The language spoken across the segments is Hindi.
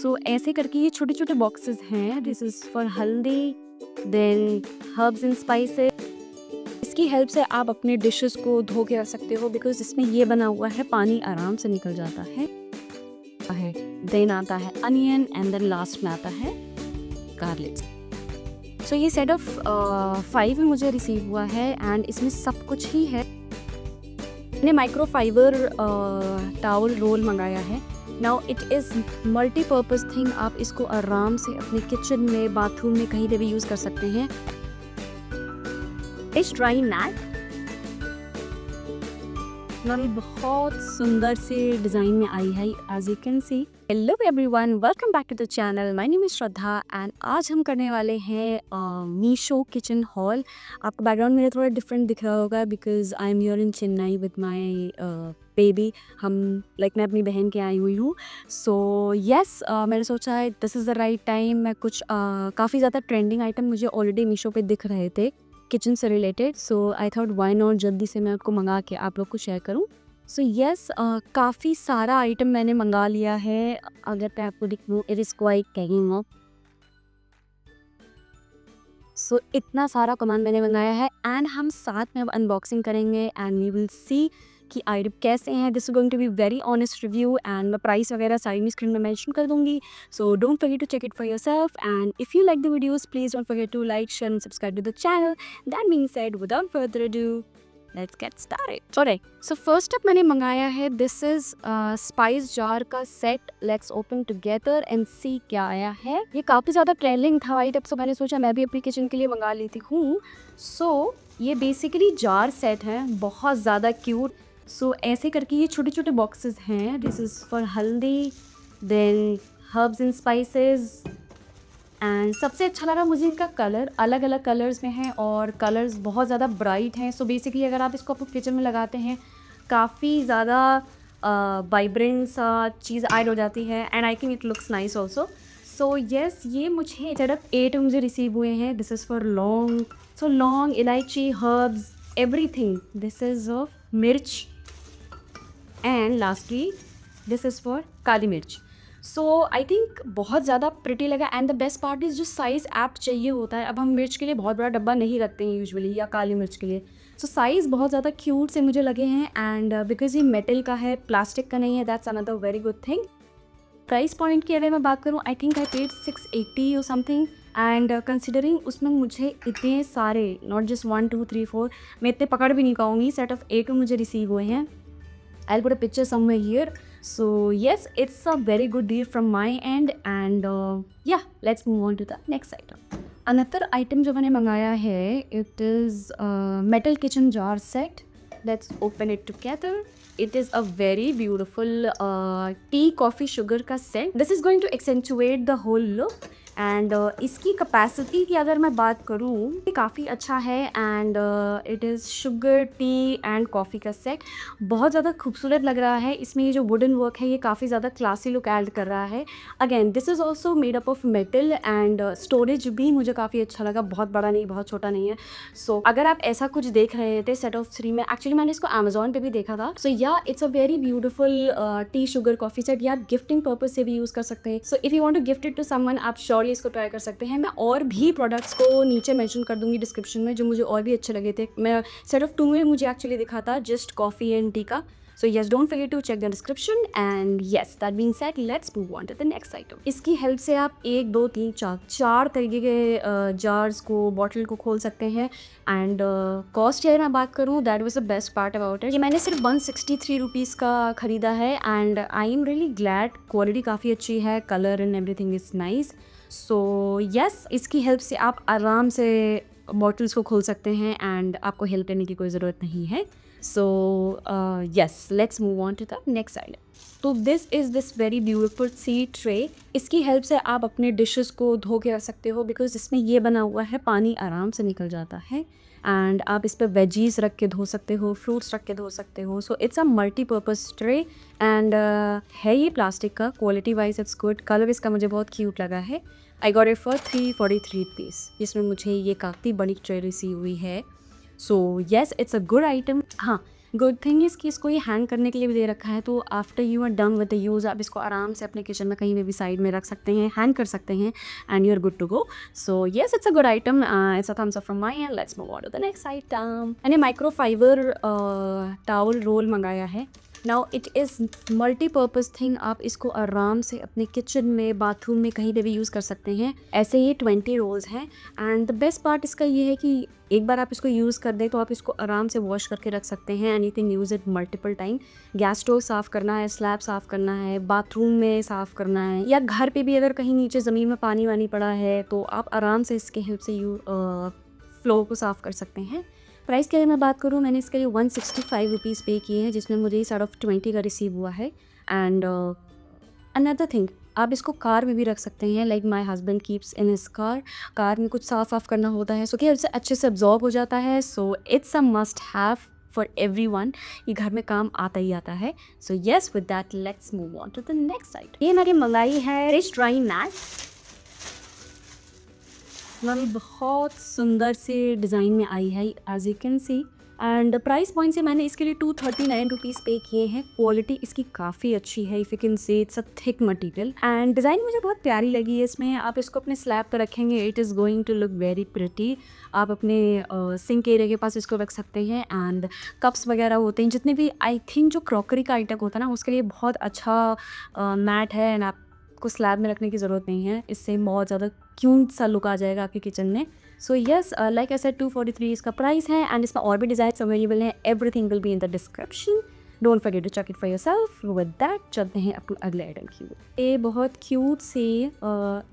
सो ऐसे करके ये छोटे छोटे बॉक्सेस हैं। This is for haldi, then herbs and spices. इसकी हेल्प से आप अपने डिशेस को धो के रख सकते हो बिकॉज इसमें ये बना हुआ है, पानी आराम से निकल जाता है। देन आता है अनियन एंड देन लास्ट में आता है गार्लिक। सो ये सेट ऑफ 5 मुझे रिसीव हुआ है एंड इसमें सब कुछ ही है। मैंने माइक्रोफाइबर टावल रोल मंगाया है। Now it is multipurpose thing. आप इसको आराम से अपने किचन में, बाथरूम में, कहीं पे भी यूज़ कर सकते हैं। इस ड्राई मैट बहुत सुंदर से डिज़ाइन में आई है, as you can see. Hello everyone, welcome back to the channel. My name is Shraddha and आज हम करने वाले हैं मीशो किचन हॉल। आपको बैकग्राउंड मेरा थोड़ा डिफरेंट दिख रहा होगा because I am here in Chennai with my baby. मैं अपनी बहन के आई हुई हूँ। सो येस, मैंने सोचा है this is the right time. मैं कुछ काफ़ी ज़्यादा ट्रेंडिंग आइटम मुझे ऑलरेडी मीशो पे दिख रहे थे किचन से related. So I thought why not जल्दी से मैं आपको मंगा के आप लोग को शेयर करूँ। सो येस, काफ़ी सारा आइटम मैंने मंगा लिया है। अगर मैं आपको दिखाऊँ, इट इज़ क्वाइट कैगिंग ऑफ। सो इतना सारा सामान मैंने मंगाया है एंड हम साथ में अब अनबॉक्सिंग करेंगे एंड वी विल सी कि आइटम कैसे हैं। This is going to be very honest review and मैं प्राइस वगैरह साइड में स्क्रीन में मेंशन कर दूंगी। So don't forget to check it for yourself and if you like the videos please don't forget to like, share and subscribe to the channel. That being said, without further ado, let's get started. Alright, so first up मैंने मंगाया है, दिस इज स्पाइस जार का set. Let's open together and सी क्या आया है। ये काफ़ी ज़्यादा ट्रेंडिंग था आइटम, सो मैंने सोचा मैं भी अपनी किचन के लिए मंगा लेती हूँ। सो ये बेसिकली जार सेट है, बहुत ज़्यादा क्यूट। सो ऐसे करके ये छोटे छोटे बॉक्सेस हैं। This is for haldi, then herbs and spices and सबसे अच्छा लगा मुझे इनका कलर। अलग अलग कलर्स में है और कलर्स बहुत ज़्यादा ब्राइट हैं। सो बेसिकली अगर आप इसको अपने किचन में लगाते हैं, काफ़ी ज़्यादा वाइब्रेंट सा चीज़ ऐड हो जाती है and I think it looks nice also. So yes, ये मुझे सेटअप 8 मुझे रिसीव हुए हैं। दिस इज़ फॉर लौंग, so laung, elaichi, herbs, everything. This is of mirch and lastly this is for kali mirch. So I think बहुत ज़्यादा प्रिटी लगा and the best part is जो साइज़ ऐप चाहिए होता है। अब हम मिर्च के लिए बहुत बड़ा डब्बा नहीं रखते हैं यूजुअली, या काली मिर्च के लिए। सो साइज़ बहुत ज़्यादा क्यूट से मुझे लगे हैं एंड बिकॉज ये मेटल का है, प्लास्टिक का नहीं है, that's another very good thing. Price point की अगर मैं बात करूँ, आई थिंक आई पेड 680 और समथिंग एंड कंसिडरिंग उसमें मुझे इतने सारे, नॉट जस्ट 1 2 3 4, मैं इतने पकड़ भी नहीं पाऊँगी, सेट ऑफ 8 मुझे रिसीव हुए हैं। I'll put a picture somewhere here. So yes, it's a very good deal from my end and yeah, let's move on to the next item. Another item जो मैंने मंगाया है, it is a metal kitchen jar set. Let's open it together. It is a very beautiful tea, coffee, sugar का set. This is going to accentuate the whole look. And इसकी कैपेसिटी की अगर मैं बात करूँ, ये काफ़ी अच्छा है and it is sugar, T and coffee का सेट। बहुत ज़्यादा खूबसूरत लग रहा है। इसमें ये जो वुडन वर्क है, ये काफ़ी ज़्यादा क्लासी लुक ऐड कर रहा है। Again this is also made up of metal and storage भी मुझे काफ़ी अच्छा लगा। बहुत बड़ा नहीं, बहुत छोटा नहीं है। सो अगर आप ऐसा कुछ देख रहे थे सेट ऑफ 3 में, एक्चुअली मैंने इसको अमेजोन पे भी देखा था। सो या it's a very beautiful T sugar coffee set. या आप गिफ्टिंग पर्पज से भी यूज़ कर सकते हैं। So if you want to gift it to someone, आप श्योरली इसको ट्राई कर सकते हैं। मैं और भी प्रोडक्ट्स को नीचे मेंशन कर दूंगी डिस्क्रिप्शन में, जो मुझे और भी अच्छे लगे थे। मैं सेट ऑफ 2 में मुझे एक्चुअली दिखा था जस्ट कॉफ़ी एंड टी का। So yes, don't forget to check the description and yes, that being said, let's move on to the next item. इसकी हेल्प से आप 1 2 3 4 तरीके के जार्स को, बॉटल को खोल सकते हैं एंड कॉस्ट की अगर मैं बात करूँ, that was the best part about it. ये मैंने सिर्फ 163 रुपीज़ का ख़रीदा है and I am really glad. Quality काफ़ी अच्छी है, colour and everything is nice. So yes, इसकी हेल्प से आप आराम से बॉटल्स को खोल सकते हैं एंड आपको हेल्प लेने की कोई ज़रूरत नहीं है। So yes, let's move on to the next item. तो this is this very beautiful sea tray. इसकी हेल्प से आप अपने डिशेस को धो के रख सकते हो बिकॉज इसमें ये बना हुआ है, पानी आराम से निकल जाता है एंड आप इस पर वेजीज रख के धो सकते हो, फ्रूट्स रख के धो सकते हो। सो it's a multipurpose tray and है ये प्लास्टिक का। Quality wise it's good. Colour इसका मुझे बहुत क्यूट लगा है। I got it for 343 rupees, जिसमें मुझे ये काफ़ी बड़ी ट्रे रिसीव हुई है। So yes, it's a good item. हाँ, गुड थिंग इज़ कि इसको ये हैंग करने के लिए भी दे रखा है, तो after you are done with the use आप इसको आराम से अपने किचन में कहीं पे भी साइड में रख सकते हैं, हैंग कर सकते हैं and you are good to go. So yes, it's a good item. It's a thumbs up from my and let's move on to the next item. मैंने माइक्रोफाइबर टावल रोल मंगाया है. Now it is multipurpose thing. आप इसको आराम से अपने किचन में, बाथरूम में, कहीं पे भी यूज़ कर सकते हैं. ऐसे ये 20 रोल्स हैं एंड द बेस्ट पार्ट इसका ये है कि एक बार आप इसको यूज़ कर दें तो आप इसको आराम से वॉश करके रख सकते हैं and you can use it multiple time. Gas stove साफ़ करना है, स्लैब साफ़ करना है, बाथरूम में साफ़ करना है, या घर पे भी अगर कहीं नीचे ज़मीन में पानी वानी पड़ा है तो आप आराम से इसके हेल्प से फ्लोर को साफ़ कर सकते हैं. प्राइस की अगर मैं बात करूँ, मैंने इसके लिए 165 रुपीज़ पे किए हैं, जिसमें मुझे इस आउट ऑफ 20 का रिसीव हुआ है. एंड अनदर थिंग, आप इसको कार में भी रख सकते हैं. Like my husband keeps in his car में कुछ साफ़ वाफ़ करना होता है, सो क्या उससे अच्छे से अब्जॉर्ब हो जाता है. So it's a must have for everyone. ये घर में काम आता ही आता है. So yes, with that let's move on to the next item. ये मैंने मंगाई है रिच ड्राइंग मैट. मैम बहुत सुंदर से डिज़ाइन में आई है as you can see. And price point से मैंने इसके लिए 239 रुपीज़ पे किए हैं. क्वालिटी इसकी काफ़ी अच्छी है. If you can say it's a thick material and design मुझे बहुत प्यारी लगी है इसमें. आप इसको अपने स्लैब पर रखेंगे, it is going to look very pretty. आप अपने सिंक एरिया के पास इसको रख सकते हैं. एंड कप्स वगैरह होते हैं जितने भी, आई थिंक जो क्रॉकरी का आइटम होता है ना, उसके लिए बहुत अच्छा मैट है एंड आपको स्लैब में रखने की ज़रूरत नहीं है. इससे बहुत ज़्यादा क्यूट सा लुक आ जाएगा आपके किचन में. So yes, like I said 243 इसका प्राइस है एंड इसमें और भी डिज़ाइन अवेलेबल हैं. Everything will be in the description. Don't forget to check it for yourself. With that चलते हैं अपने अगले आइटम की ओर. ये बहुत क्यूट से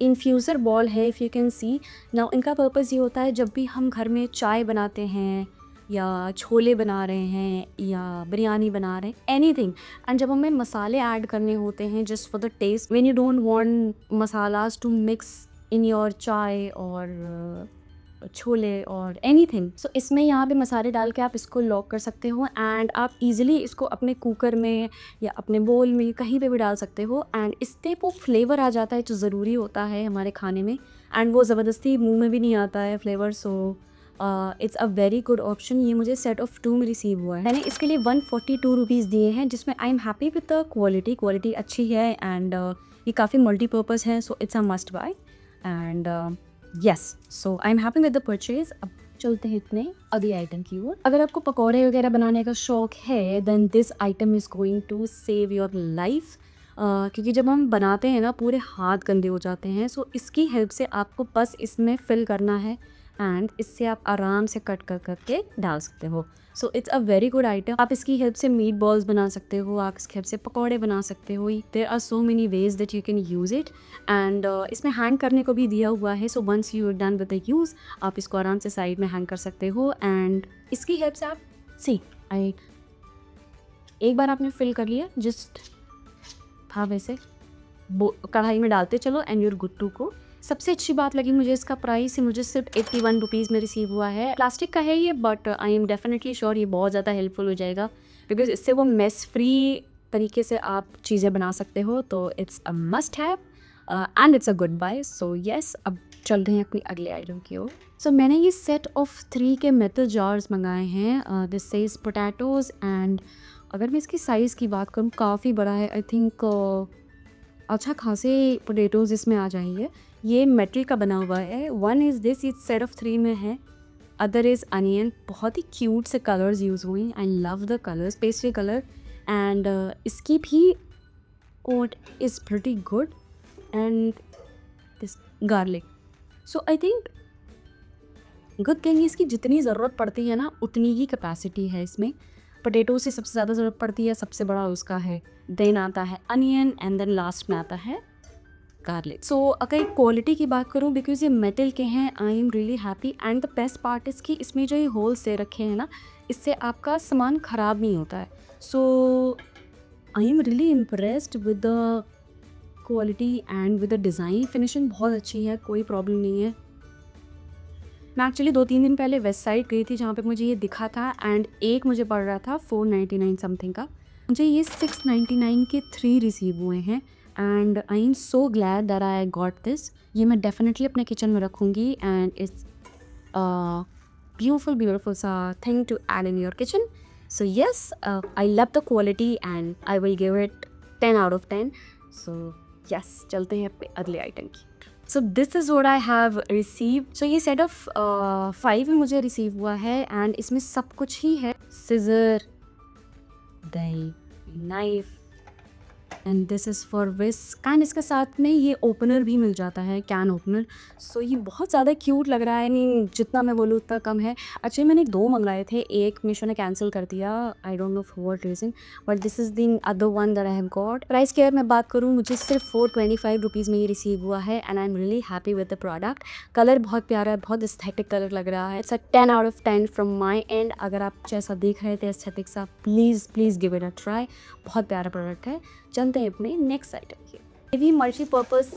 इन्फ्यूज़र बॉल है, if you can C. Now इनका पर्पज़ ये होता है जब भी हम घर में चाय बनाते हैं या छोले बना रहे हैं या बिरयानी बना रहे हैं, एनीथिंग, एंड जब हमें मसाले ऐड करने होते हैं just for the taste, when you don't want masalas to mix in your chai और छोले और एनीथिंग, सो इसमें यहाँ पे मसाले डाल के आप इसको लॉक कर सकते हो एंड आप इजीली इसको अपने कुकर में या अपने बोल में कहीं पे भी डाल सकते हो. एंड इससे वो फ्लेवर आ जाता है जो ज़रूरी होता है हमारे खाने में, एंड वो ज़बरदस्ती मुंह में भी नहीं आता है flavour. So it's a very good option. ये मुझे सेट ऑफ 2 में रिसीव हुआ है. मैंने इसके लिए 142 रुपीज़ दिए हैं, जिसमें I am happy with the quality अच्छी है एंड ये काफ़ी मल्टीपर्पज़ है. So it's a must buy and yes, so I am happy with the purchase. अब चलते हैं इतने अगले आइटम की ओर. अगर आपको पकौड़े वगैरह बनाने का शौक है then this item is going to save your life. क्योंकि जब हम बनाते हैं ना, पूरे हाथ गंदे हो जाते हैं. सो इसकी हेल्प से आपको बस इसमें फिल करना है एंड इससे आप आराम से कट कर करके डाल सकते हो. सो it's a very good item. आप इसकी हेल्प से मीट बॉल्स बना सकते हो, आप इसकी हेल्प से पकौड़े बना सकते हो. There are so many ways that you can use it. And इसमें हैंग करने को भी दिया हुआ है. So once you are done with the use, आप इसको आराम से साइड में हैंग कर सकते हो. एंड इसकी हेल्प से आप एक बार आपने फिल कर लिया, जस्ट था वैसे कढ़ाई में डालते चलो and you're good to go. सबसे अच्छी बात लगी मुझे इसका प्राइस ही, मुझे सिर्फ 81 रुपीज़ में रिसीव हुआ है. प्लास्टिक का है ये, but I am definitely sure ये बहुत ज़्यादा हेल्पफुल हो जाएगा बिकॉज इससे वो मेस फ्री तरीके से आप चीज़ें बना सकते हो. तो it's a must have and it's a good buy. So yes, अब चलते हैं अपनी अगले आइटम की ओर. सो मैंने ये सेट ऑफ 3 के मेटल जार्स मंगाए हैं. दिस सेज पोटैटोज़ एंड अगर मैं इसकी साइज़ की बात करूँ, काफ़ी बड़ा है. आई थिंक अच्छा खासे पोटैटोज़ इसमें आ जाएंगे. ये मेटल का बना हुआ है. वन इज़ दिस, इस सेट ऑफ 3 में है. Other is onion. बहुत ही क्यूट से कलर्स यूज़ हुए हैं. I love the colours, pastry colour. And इसकी भी coat is pretty good and this garlic. So I think good thing इसकी जितनी ज़रूरत पड़ती है ना, उतनी ही कैपेसिटी है इसमें. पोटैटो से सबसे ज़्यादा ज़रूरत पड़ती है, सबसे बड़ा उसका है. देन आता है अनियन एंड देन लास्ट में आता है गार्लिक. सो अगर क्वालिटी की बात करूँ, बिकॉज ये मेटल के हैं, आई am really happy. And the best part is कि इसमें जो ये होल्स दे रखे हैं ना, इससे आपका सामान ख़राब नहीं होता है. So I am really impressed with the quality and with the design. Finishing बहुत अच्छी है, कोई प्रॉब्लम नहीं है. मैं एक्चुअली 2-3 दिन पहले वेस्ट साइड गई थी जहाँ पे मुझे ये दिखा था एंड एक मुझे पड़ रहा था 499 समथिंग का. मुझे ये 699 के 3 रिसीव हुए हैं and I am so glad that I got this. ये मैं डेफिनेटली अपने किचन में रखूँगी एंड इट्स ब्यूटीफुल सा thing to add in your kitchen. So yes, I love the quality and I will give it 10 out of 10. So yes, चलते हैं अपने अगले आइटम की। So this is what I have received. So ये सेट ऑफ 5 मुझे रिसीव हुआ है एंड इसमें सब कुछ ही है, सिजर, दही, knife and this is for whisk and इसके साथ में ये ओपनर भी मिल जाता है, कैन ओपनर। सो ये बहुत ज़्यादा क्यूट लग रहा है, नहीं जितना मैं बोलूँ उतना कम है। एक्चुअली मैंने 2 मंगवाए थे, एक मीशो ने कैंसिल कर दिया, I don't know for what reason, but this is the other one that I have got. Price की अगर मैं बात करूँ, मुझे सिर्फ 425 रुपीज़ में ये रिसीव हुआ है and I am really happy with the product. Colour बहुत प्यारा है, बहुत एस्थेटिक कलर लग रहा है। It's a 10 out of 10 from my and. अगर आप जैसा देख रहे थे एस्थेटिक सा, please give it a try, बहुत प्यारा प्रोडक्ट है। चलते हैं अपने नेक्स्ट आइटम की। ये भी मल्टीपर्पज़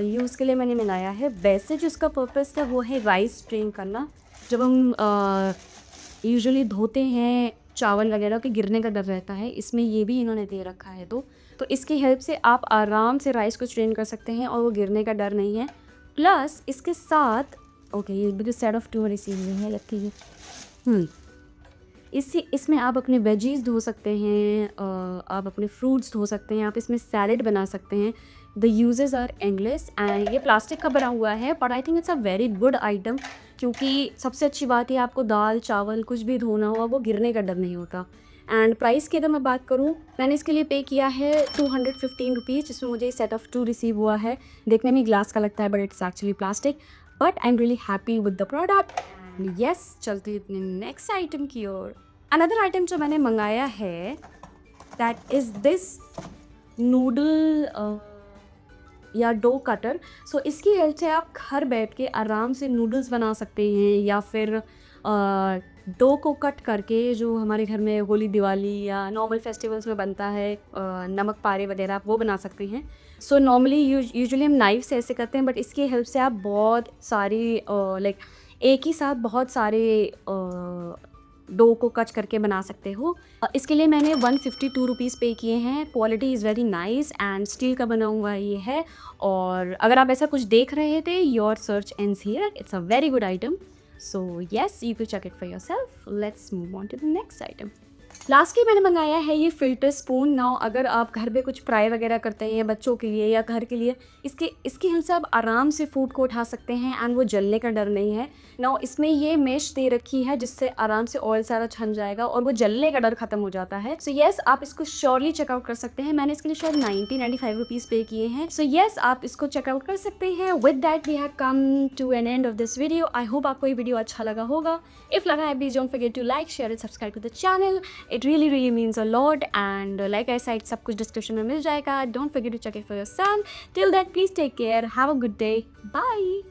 यूज़ के लिए मैंने मंगाया है। वैसे जो इसका पर्पस है वो है राइस स्ट्रेन करना। जब हम यूजुअली धोते हैं चावल वगैरह के गिरने का डर रहता है, इसमें ये भी इन्होंने दे रखा है। तो इसकी हेल्प से आप आराम से राइस को स्ट्रेन कर सकते हैं और वो गिरने का डर नहीं है। प्लस इसके साथ ये भी सेट ऑफ 2 रिसीव हुए हैं, लगती है। इसमें आप अपने वेजीज़ धो सकते हैं, आप अपने फ्रूट्स धो सकते हैं, आप इसमें सैलेड बना सकते हैं। The uses are endless and ये प्लास्टिक का बना हुआ है, but I think it's a very good item, क्योंकि सबसे अच्छी बात है आपको दाल चावल कुछ भी धोना हुआ वो गिरने का डर नहीं होता। एंड प्राइस की अगर मैं बात करूँ, मैंने इसके लिए पे किया है 215 रुपीज़, जिसमें मुझे सेट ऑफ 2 रिसीव हुआ है। देखने में ग्लास का लगता है but it's actually plastic, but I am really happy with the product. Yes, चलते हैं नेक्स्ट आइटम की ओर। अनदर आइटम जो मैंने मंगाया है दैट इज़ दिस नूडल या डो कटर। सो इसकी हेल्प से आप घर बैठ के आराम से नूडल्स बना सकते हैं, या फिर डो को कट करके, जो हमारे घर में होली दिवाली या नॉर्मल फेस्टिवल्स में बनता है, नमक पारे वगैरह, आप वो बना सकते हैं। सो नॉर्मली यूजुअली हम नाइफ से ऐसे करते हैं, बट इसकी हेल्प से आप बहुत सारी लाइक एक ही साथ बहुत सारे डो को कट करके बना सकते हो। इसके लिए मैंने 152 रुपीज़ पे किए हैं। Quality is very nice and steel का बना हुआ ये है। और अगर आप ऐसा कुछ देख रहे थे, your search ends here, it's a very good item. So yes, you can check it for yourself. Let's move on to the next item. Lastly मैंने मंगाया है ये फ़िल्टर स्पून। नाउ अगर आप घर पे कुछ फ्राई वगैरह करते हैं बच्चों के लिए या घर के लिए, इसकी हेल्प से आप आराम से फूड को उठा सकते हैं एंड वो जलने का डर नहीं है। नाउ इसमें ये मेश दे रखी है जिससे आराम से ऑयल सारा छन जाएगा और वो जलने का डर खत्म हो जाता है। सो येस, आप इसको श्योरली चेकआउट कर सकते हैं। मैंने इसके लिए शायद 95 रुपीज़ पे किए हैं। सो येस, आप इसको चेकआउट कर सकते हैं। With that we have come to an end of this video. I hope आपको ये वीडियो अच्छा लगा होगा। इफ़ लगा है, please don't forget to like, share and subscribe to the channel. It really means a lot, and like I said, सब कुछ डिस्क्रिप्शन में मिल जाएगा. Don't forget to check it for yourself. Till that, please take care. Have a good day. Bye.